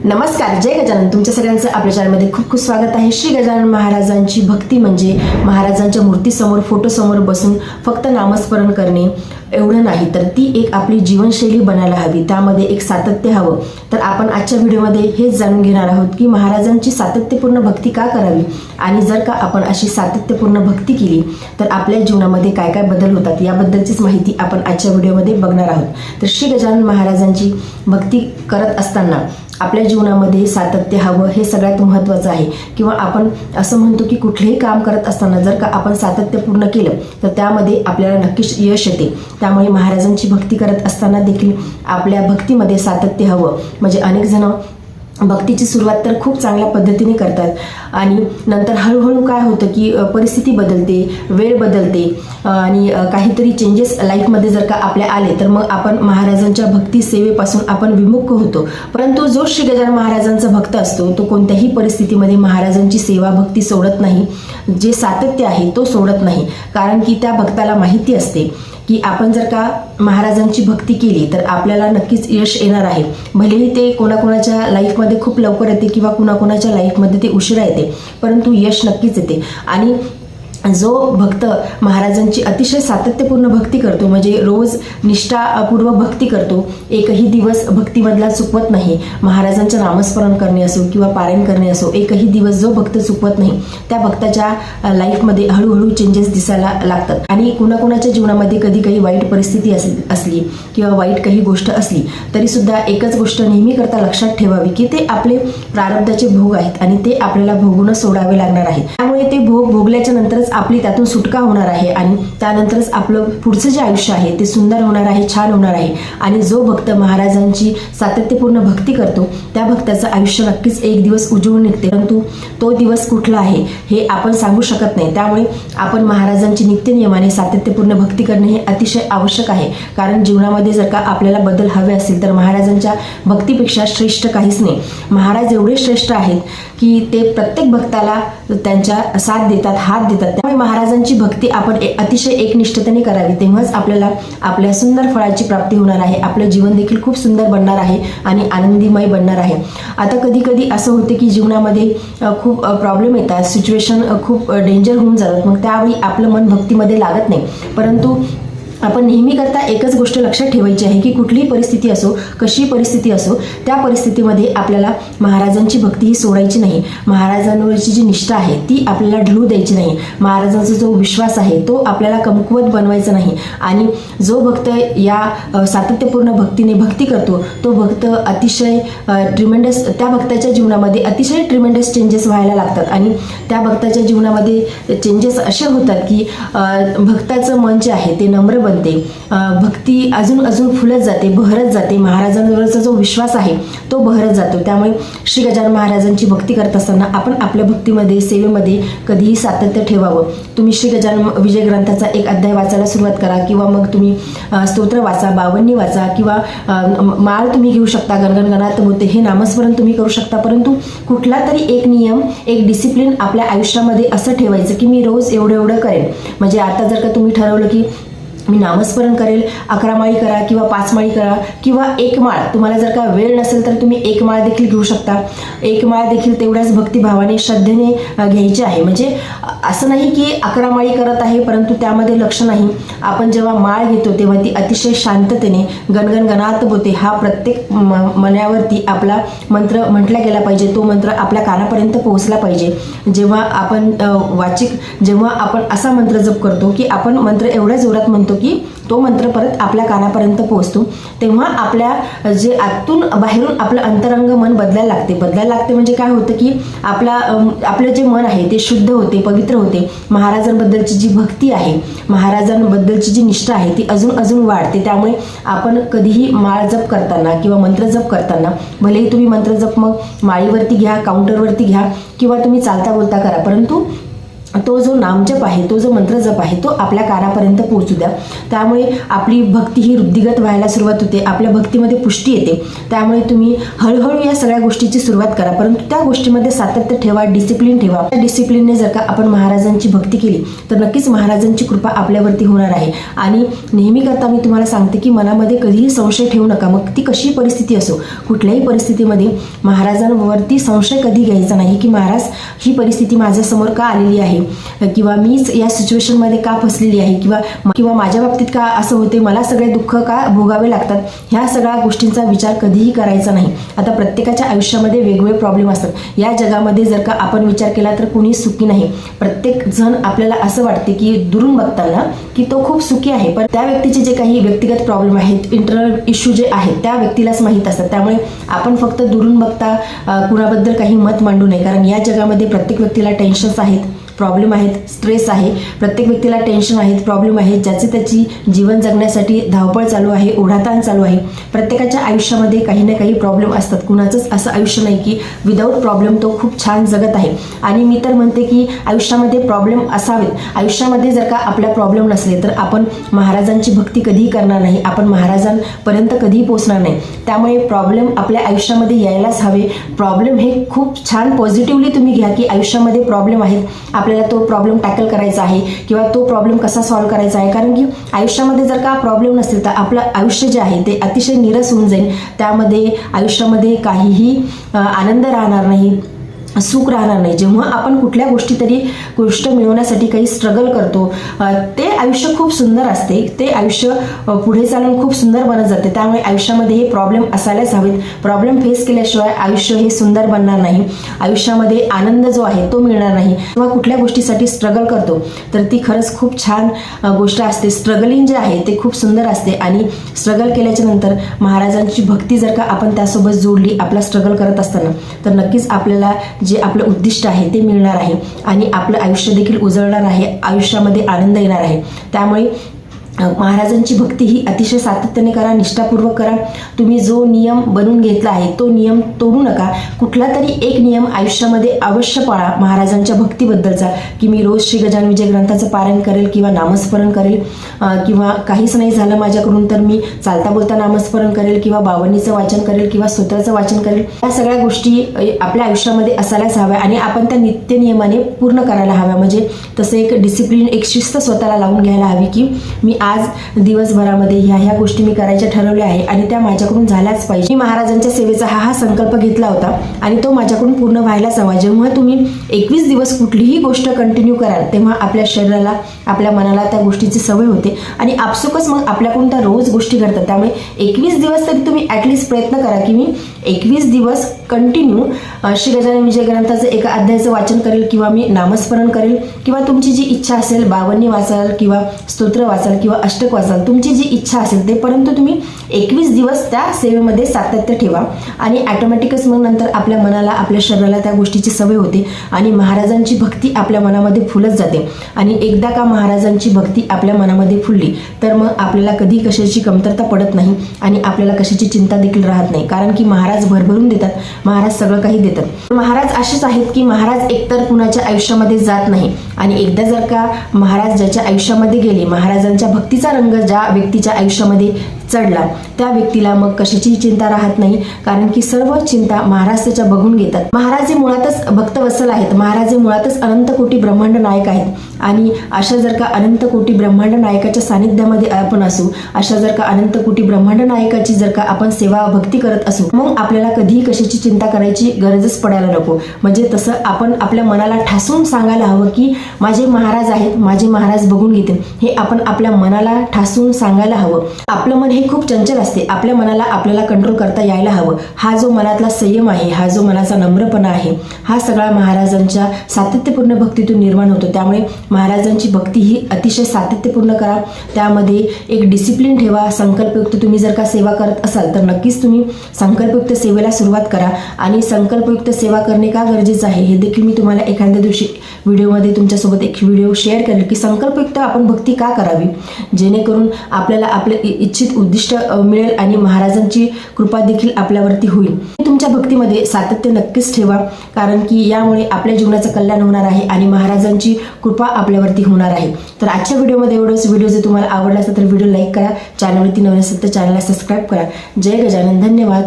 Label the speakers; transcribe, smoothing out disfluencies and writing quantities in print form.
Speaker 1: नमस्कार, जय गजानन. तुमच्या सगळ्यांचं आपल्या चॅनलमध्ये खूप खूप स्वागत आहे. श्री गजानन महाराजांची भक्ती म्हणजे महाराजांच्या मूर्तीसमोर फोटोसमोर बसून फक्त नामस्मरण करणे एवढं नाही, तर ती एक आपली जीवनशैली बनायला हवी. त्यामध्ये एक सातत्य हवं. तर आपण आजच्या व्हिडिओमध्ये हेच जाणून घेणार आहोत की महाराजांची सातत्यपूर्ण भक्ती का करावी आणि जर का आपण अशी सातत्यपूर्ण भक्ती केली तर आपल्या जीवनामध्ये काय काय बदल होतात याबद्दलचीच माहिती आपण आजच्या व्हिडिओमध्ये बघणार आहोत. तर श्री गजानन महाराजांची भक्ती करत असताना आपल्या जीवनामध्ये सातत्य हवं हे सगळ्यात महत्त्वाचं आहे. किंवा आपण असं म्हणतो की कुठलेही काम करत असताना जर का आपण सातत्य पूर्ण केलं तर त्यामध्ये आपल्याला नक्कीच यश येते. त्यामुळे महाराजांची भक्ती करत असताना देखील आपल्या भक्तीमध्ये सातत्य हवं. म्हणजे अनेक जण भक्तीची सुरुवात तर खूप चांगल्या पद्धतीने करतात आणि नंतर हळूहळू काय होतं की परिस्थिती बदलते, वेळ बदलते आणि काहीतरी चेंजेस लाईफमध्ये जर का आपल्या आले तर मग आपण महाराजांच्या भक्ती सेवेपासून आपण विमुख होतो. परंतु जो श्री गजानन महाराजांचा भक्त असतो तो कोणत्याही परिस्थितीमध्ये महाराजांची सेवा भक्ती सोडत नाही. जे सातत्य आहे तो सोडत नाही, कारण की त्या भक्ताला माहिती असते की आपण जर का महाराजांची भक्ती केली तर आपल्याला नक्कीच यश येणार आहे. भलेही ते कोणाकोणाच्या लाईफमध्ये खूप लवकर येते किंवा कुणाकोणाच्या लाईफमध्ये ते उशिरा येते, परंतु यश नक्कीच येते. आणि जो भक्त महाराजांची अतिशय सातत्यपूर्ण भक्ती करतो, म्हणजे रोज निष्ठापूर्वक भक्ती करतो, एकही दिवस भक्तीमधला चुकवत नाही, महाराजांचं नामस्मरण करणे असो किंवा पारायण करणे असो, एकही दिवस जो भक्त चुकवत नाही त्या भक्ताच्या लाईफमध्ये हळूहळू चेंजेस दिसायला लागतात. आणि कुणाकुणाच्या जीवनामध्ये कधी काही वाईट परिस्थिती असली किंवा वाईट काही गोष्ट असली तरी सुद्धा एकच गोष्ट नेहमी करता लक्षात ठेवावी की ते आपले प्रारब्धाचे भोग आहेत आणि ते आपल्याला भोगूनच सोडावे लागणार आहे. त्यामुळे ते भोग भोगल्याच्या नंतरच आपली त्यातून सुटका होणार आहे आणि त्यानंतरच आपलं पुढचं जे आयुष्य आहे ते सुंदर होणार आहे, छान होणार आहे. आणि जो भक्त महाराजांची सातत्यपूर्ण भक्ती करतो त्या भक्ताचं आयुष्य नक्कीच एक दिवस उजळून निघते, परंतु तो दिवस कुठला आहे हे आपण सांगू शकत नाही. त्यामुळे आपण महाराजांची नित्यनियमाने सातत्यपूर्ण भक्ती करणे हे अतिशय आवश्यक आहे. कारण जीवनामध्ये जर का आपल्याला बदल हवे असतील तर महाराजांच्या भक्तीपेक्षा श्रेष्ठ काहीच नाही. महाराज एवढे श्रेष्ठ आहेत की ते प्रत्येक भक्ताला त्यांच्या साथ देतात, हात देतात. त्यामुळे महाराजांची भक्ती आपण अतिशय एकनिष्ठतेने करावी, तेव्हाच आपल्याला आपल्या सुंदर फळाची प्राप्ती होणार आहे. आपलं जीवन देखील खूप सुंदर बनणार आहे आणि आनंदीमय बनणार आहे. आता कधी कधी असं होते की जीवनामध्ये खूप प्रॉब्लेम येतात, सिच्युएशन खूप डेंजर होऊन जातात, मग त्यावेळी आपलं मन भक्तीमध्ये लागत नाही. परंतु आपण नेहमी करता एकच गोष्ट लक्षात ठेवायची आहे की कुठलीही परिस्थिती असो, कशी परिस्थिती असो, त्या परिस्थितीमध्ये आपल्याला महाराजांची भक्ती ही सोडायची नाही. महाराजांवरची जी निष्ठा आहे ती आपल्याला ढळू द्यायची नाही. महाराजांचा जो विश्वास आहे तो आपल्याला कमकुवत बनवायचा नाही. आणि जो भक्त या सातत्यपूर्ण भक्तीने भक्ती करतो तो भक्त अतिशय ट्रिमेंडस, त्या भक्ताच्या जीवनामध्ये अतिशय ट्रिमेंडस चेंजेस व्हायला लागतात. आणि त्या भक्ताच्या जीवनामध्ये चेंजेस असे होतात की भक्ताचं मन जे आहे ते नम्र बनते, भक्ती अजून अजून फुलत जाते, बहरत जाते. महाराजांवरचा जो विश्वास आहे तो बहरत जातो. त्यामुळे श्री गजानन महाराजांची भक्ती करत असताना आपण आपल्या भक्तीमध्ये, सेवेमध्ये कधीही सातत्य ठेवावं. तुम्ही श्री गजानन विजय ग्रंथाचा एक अध्याय वाचायला सुरुवात करा किंवा मग तुम्ही स्तोत्र वाचा, बावन्नी वाचा किंवा माळ तुम्ही घेऊ शकता, गणगण गणात होते हे नामस्मरण तुम्ही करू शकता. परंतु कुठला तरी एक नियम, एक डिसिप्लिन आपल्या आयुष्यामध्ये असं ठेवायचं की मी रोज एवढं एवढं करेन. म्हणजे आता जर का तुम्ही ठरवलं की मी नामस्मरण करेल, 11 माळी करा किंवा 5 माळी करा किंवा 1 माळ, तुम्हाला जर का वेळ नसेल तर तुम्ही 1 माळ देखील घेऊ शकता. 1 माळ देखील तेवढ्याच भक्तिभावाने, श्रद्धेने घ्यायची आहे. म्हणजे असं नाही की 11 माळी करत आहे परंतु त्यामध्ये लक्ष नाही. आपण जेव्हा माळ घेतो तेव्हा ती अतिशय शांततेने गणगण गणात बोते हा प्रत्येक मनावरती आपला मंत्र म्हटला गेला पाहिजे, तो मंत्र आपल्या कानापर्यंत पोहोचला पाहिजे. जेव्हा आपण जेव्हा आपण असा मंत्र जप करतो की आपण मंत्र एवढ्या जोरात म्हणतो की तो मंत्र परत आपल्या कानापर्यंत पोहोचतो, तेव्हा आपल्या जे आतून बाहेरून आपलं अंतरंग मन बदलायला लागते. म्हणजे काय होतं की आपलं जे मन आहे ते शुद्ध होते, पवित्र होते. महाराजांबद्दलची जी भक्ती आहे, महाराजांबद्दलची जी निष्ठा आहे ती अजून अजून वाढते. त्यामुळे आपण कधीही माळ जप करताना किंवा मंत्र जप करताना, भलेही तुम्ही मंत्र जप मग माळीवरती घ्या, काउंटरवरती घ्या किंवा तुम्ही चालता बोलता करा, परंतु तो जो नामजप आहे, तो जो मंत्रजप आहे, तो आपल्या कानापर्यंत पोहोचू द्या. त्यामुळे आपली भक्ती ही वृद्धिगत व्हायला सुरुवात होते, आपल्या भक्तीमध्ये पुष्टी येते. त्यामुळे तुम्ही हळूहळू या सगळ्या गोष्टीची सुरुवात करा, परंतु त्या गोष्टीमध्ये सातत्य ठेवा, डिसिप्लिन ठेवा. त्या डिसिप्लिनने जर का आपण महाराजांची भक्ती केली तर नक्कीच महाराजांची कृपा आपल्यावरती होणार आहे. आणि नेहमी करता मी तुम्हाला सांगते की मनामध्ये कधीही संशय ठेवू नका. मग ती कशी परिस्थिती असो, कुठल्याही परिस्थितीमध्ये महाराजांवरती संशय कधी घ्यायचा नाही की महाराज ही परिस्थिती माझ्यासमोर का आलेली आहे, किंवा मीच या सिच्युएशनमध्ये का फसलेली आहे, किंवा माझ्या बाबतीत का असं होते, मला सगळे दुःख का भोगावे लागतात, ह्या सगळ्या गोष्टींचा विचार कधीही करायचा नाही. आता प्रत्येकाच्या आयुष्यामध्ये वेगवेगळे प्रॉब्लेम असतात. या जगामध्ये जर का आपण विचार केला तर कुणी सुखी नाही. प्रत्येक जण आपल्याला असं वाटते की दुरून बघताना की तो खूप सुखी आहे, पण त्या व्यक्तीचे जे काही व्यक्तिगत प्रॉब्लेम आहेत, इंटरनल इश्यू जे आहेत, त्या व्यक्तीलाच माहीत असतात. त्यामुळे आपण फक्त दुरून बघता कुणाबद्दल काही मत मांडू नये, कारण या जगामध्ये प्रत्येक व्यक्तीला टेन्शन्स आहेत, प्रॉब्लेम आहेत, स्ट्रेस आहे. प्रत्येक व्यक्तीला टेन्शन आहेत, प्रॉब्लेम आहेत, ज्याची त्याची जीवन जगण्यासाठी धावपळ चालू आहे, ओढाताण चालू आहे. प्रत्येकाच्या आयुष्यामध्ये काही ना काही प्रॉब्लेम असतात. कुणाचंच असं आयुष्य नाही की विदाऊट प्रॉब्लेम तो खूप छान जगत आहे. आणि मी तर म्हणते की आयुष्यामध्ये प्रॉब्लेम असावेत. आयुष्यामध्ये जर का आपला प्रॉब्लेम नसले तर आपण महाराजांची भक्ती कधीही करणार नाही, आपण महाराजांपर्यंत कधीही पोहोचणार नाही. त्यामुळे प्रॉब्लेम आपल्या आयुष्यामध्ये यायलाच हवे. प्रॉब्लेम हे खूप छान पॉझिटिव्हली तुम्ही घ्या की आयुष्यामध्ये प्रॉब्लेम आहेत, आपल्याला तो प्रॉब्लेम टॅकल करायचा आहे किंवा तो प्रॉब्लेम कसा सॉल्व्ह करायचा आहे. कारण की आयुष्यामध्ये जर का प्रॉब्लेम नसतील तर आपलं आयुष्य जे आहे ते अतिशय नीरस होऊन जाईल. त्यामध्ये आयुष्यामध्ये काहीही आनंद राहणार नाही, सुख राहणार नाही. जेव्हा आपण कुठल्या गोष्ट मिळवण्यासाठी काही स्ट्रगल करतो ते आयुष्य खूप सुंदर असते, ते आयुष्य पुढे चालून खूप सुंदर बनत जाते. त्यामुळे आयुष्यामध्ये हे प्रॉब्लेम असायलाच हवेत. प्रॉब्लेम फेस केल्याशिवाय आयुष्य हे सुंदर बनणार नाही, आयुष्यामध्ये आनंद जो आहे तो मिळणार नाही. किंवा कुठल्या गोष्टीसाठी स्ट्रगल करतो तर ती खरंच खूप छान गोष्ट असते. स्ट्रगलिंग जे आहे ते खूप सुंदर असते आणि स्ट्रगल केल्याच्या नंतर महाराजांची भक्ती जर का आपण त्यासोबत जोडली आपला स्ट्रगल करत असताना, तर नक्कीच आपल्याला जे आपलं उद्दिष्ट आहे ते मिळणार आहे आणि आपलं आयुष्य देखील उजळणार आहे, आयुष्यामध्ये आनंद येणार आहे. त्यामुळे महाराजांची भक्ती ही अतिशय सातत्याने करा, निष्ठापूर्वक करा. तुम्ही जो नियम बनवून घेतला आहे तो नियम तोडू नका. कुठला तरी एक नियम आयुष्यामध्ये अवश्य पाळा महाराजांच्या भक्तीबद्दलचा, की मी रोज श्री गजानन विजय ग्रंथाचं पारायण करेल किंवा नामस्मरण करेल, किंवा काहीच नाही झालं माझ्याकडून तर मी चालता बोलता नामस्मरण करेल किंवा बावन्नीचं वाचन करेल किंवा स्तोत्राचं वाचन करेल. या सगळ्या गोष्टी आपल्या आयुष्यामध्ये असायलाच हव्या आणि आपण त्या नित्य नियमाने पूर्ण करायला हव्या. म्हणजे तसं एक डिसिप्लिन, एक शिस्त स्वतःला लावून घ्यायला हवी की मी आज दिवसभरामध्ये ह्या गोष्टी मी करायच्या ठरवल्या आहे आणि त्या माझ्याकडून झाल्याच पाहिजे. मी महाराजांच्या सेवेचा हा संकल्प घेतला होता आणि तो माझ्याकडून पूर्ण व्हायलाच हवा. जेव्हा तुम्ही 21 दिवस कुठलीही गोष्ट कंटिन्यू कराल तेव्हा आपल्या शरीराला, आपल्या मनाला त्या गोष्टीची सवय होते आणि आपसुकच मग आपल्याकडून त्या रोज गोष्टी घडतात. त्यामुळे 21 दिवस तरी तुम्ही ॲटलिस्ट प्रयत्न करा की मी 21 दिवस कंटिन्यू श्री गजानन विजय ग्रंथाचं एका अध्यायाचं वाचन करेल किंवा मी नामस्मरण करेल किंवा तुमची जी इच्छा असेल बावन्नी वाचाल किंवा स्तोत्र वाचाल किंवा अष्टक वाचाल, तुमची जी इच्छा असेल ते, परंतु तुम्ही 21 दिवस त्या सेवेमध्ये सातत्य ठेवा आणि ॲटोमॅटिकच मग नंतर आपल्या मनाला, आपल्या शरीराला त्या गोष्टीची सवय होते आणि महाराजांची भक्ती आपल्या मनामध्ये फुलत जाते. आणि एकदा का महाराजांची भक्ती आपल्या मनामध्ये फुलली तर मग आपल्याला कधी कशाची कमतरता पडत नाही आणि आपल्याला कशाची चिंता देखील राहत नाही, कारण की महाराज भरभरून देतात, महाराज सगळं काही देतात. महाराज असेच आहेत की महाराज एकतर कुणाच्या आयुष्यामध्ये जात नाही आणि एकदा जर का महाराज ज्याच्या आयुष्यामध्ये गेले, महाराजांच्या भक्तीचा रंग ज्या व्यक्तीच्या आयुष्यामध्ये चढला त्या व्यक्तीला मग कशाची चिंता राहत नाही, कारण की सर्व चिंता महाराज त्याच्या बघून घेतात. महाराज हे मुळातच भक्तवत्सल आहेत, महाराज हे मुळातच अनंत कोटी ब्रह्मांड नायक आहेत आणि अशा जर का अनंत कोटी ब्रह्मांड नायकाच्या सानिध्यामध्ये आपण असू, अशा जर का अनंत कोटी ब्रह्मांड नायकाची जर का आपण सेवा भक्ती करत असू, मग आपल्याला कधीही कशाची चिंता करायची गरजच पडायला नको. म्हणजे तसं आपण आपल्या मनाला ठासून सांगायला हवं की माझे महाराज आहेत, माझे महाराज बघून घेतील, हे आपण आपल्या मनाला ठासून सांगायला हवं. आपलं मन हे खूप चंचल असते, आपल्या मनाला आपल्याला कंट्रोल करता यायला हवं. हा जो मनातला संयम आहे, हा जो मनाचा नम्रपणा आहे, हा सगळा महाराजांच्या सातत्यपूर्ण भक्तीतून निर्माण होतो. त्यामुळे महाराजांची भक्ती ही अतिशय सातत्यपूर्ण करा, त्यामध्ये एक डिसिप्लिन ठेवा. संकल्पयुक्त तुम्ही जर का सेवा करत असाल तर नक्कीच तुम्ही संकल्पयुक्त सेवेला सुरुवात करा. आणि संकल्पयुक्त सेवा करणे का गरजेचं आहे हे देखील मी तुम्हाला एखाद्या दिवशी व्हिडिओमध्ये तुमच्यासोबत एक व्हिडिओ शेअर करेल की संकल्पयुक्त आपण भक्ती का करावी, जेणेकरून आपल्याला आपले इच्छित उद्दिष्ट मिळेल आणि महाराजांची कृपा देखील आपल्यावरती होईल. तुमच्या भक्तीमध्ये सातत्य नक्कीच ठेवा, कारण की यामुळे आपल्या जीवनाचं कल्याण होणार आहे आणि महाराजांची कृपा आपल्यावरती होणार आहे. तर आजच्या व्हिडिओमध्ये एवढंच. व्हिडिओ जर तुम्हाला आवडला असेल तर व्हिडिओ लाईक करा, चॅनलवरती नवीन असेल तर चॅनलला सबस्क्राईब करा. जय गजानन. धन्यवाद.